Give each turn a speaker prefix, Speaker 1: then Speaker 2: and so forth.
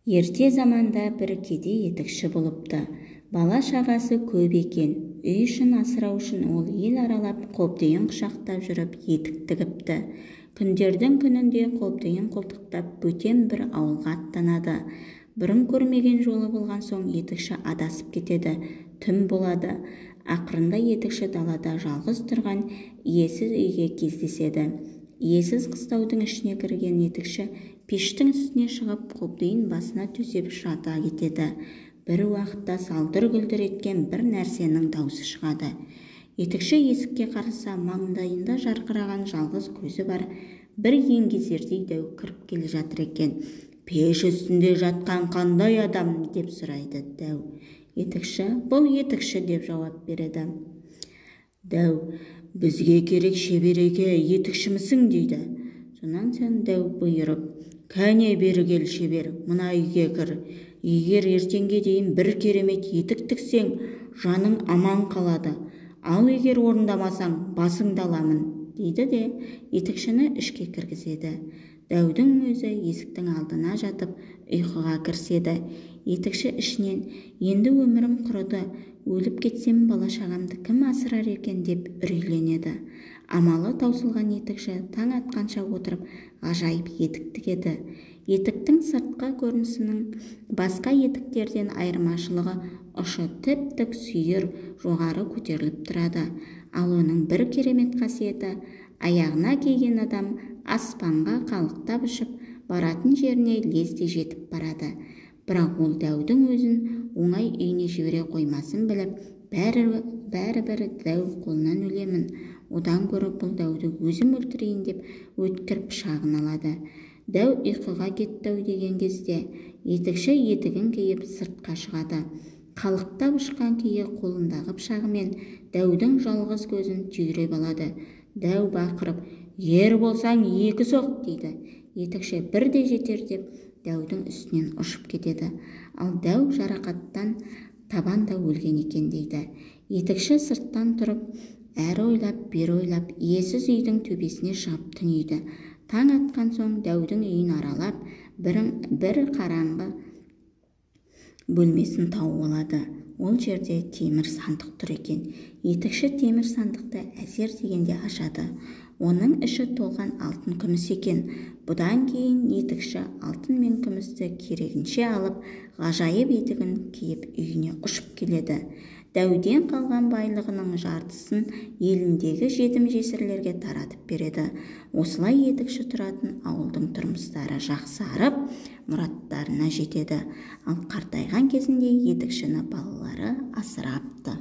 Speaker 1: Ерте заманда бір кедей етікші болыпты. Бала шағасы көп екен. Үй ішін асырау үшін ол ел аралап қобдиын құшақтап жүріп етік тігіпті. Күндердің күнінде қобдиын қолтықтап бөтен бір ауылға аттанады. Бұрын көрмеген жолы болған соң етікші адасып кетеді. Түн болады. Ақырында етікші далада жалғыз тұрған иесіз үйге кездеседі. Иесіз қыстаудың ішіне кірген етікші пештің үстіне шығып қобдиын басына төсеп жата кетеді. Бір уақытта салдыр-гүлдір еткен бір нәрсенің даусы шығады. Етікші есікке қараса, маңдайында жарқыраған жалғыз көзі бар бір еңгезердей дәу кіріп келе жатыр екен. «Пеш үстінде жатқан қандай адам?» деп сұрайды дәу. Етікші «Бұл етікші» деп жауап береді. Дәу «Бізге керек шебереке, етікшімісің?» дейді. Сонан соң дәу бұйырып «Кәне бері кел шебер, мына үйге кір. Егер ертеңге дейін бір керемет етік тіксең, жаның аман қалады. Ал егер орындамасаң, басыңды аламын», дейді де етікшіні ішке кіргізеді. Дәудің өзі есіктің алдына жатып ұйқыға кіріседі. Етікші ішінен «Енді өмірім құрыды, өліп кетсем бала-шағамды кім асырар екен?» деп үрейленеді. Амалы таусылған етікші таң атқанша отырып ғажайып етік тігеді. Етіктің сыртқы көрінісінің басқа етіктерден айырмашылығы ұшы тіп-тік сүйір жоғары көтеріліп тұрады. Ал оның бір керемет қасиеті, аяғына киген адам аспанға қалықтап ұшып баратын жеріне лезде жетіп барады. Бірақ ол дәудің өзін оңай үйіне жібере қоймасын біліп, бәрібір дәу қолынан өлемін, одан гөрі бұл дәуді өзім өлтірейін деп өткір пышағын алады. Дәу ұйқыға кетті деген кезде етікші етігін киіп сыртқа шығады. Қалықтап ұшқан күйі қолындағы пышағымен дәудің жалғыз көзін түйреп алады. Дәу бақырып «Ер болсаң екі соқ» дейді. Етікші бірде жетер деп дәудің үстінен ұшып кетеді. Ал дәу жарақаттан табанда өлген екен дейді. Етікші сырттан тұрып, әрі ойлап, бері ойлап, иесіз үйдің төбесіне шығып түнейді. Таң атқан соң дәудің үйін аралап, бір қараңғы бөлмесін тауып алады. Ол жерде темір сандық тұр екен. Етікші темір сандықты әзер дегенде ашады. Оның іші толған алтын күміс екен. Бұдан кейін етікші алтын мен күмісті керегінше алып, ғажайып етігін киіп үйіне ұшып келеді. Дәуден қалған байлығының жартысын еліндегі жетім-жесірлерге таратып береді. Осылай етікші тұратын ауылдың тұрмыстары жақсарып, мұраттарына жетеді. Ал қартайған кезінде етікшіні балалары асырапты.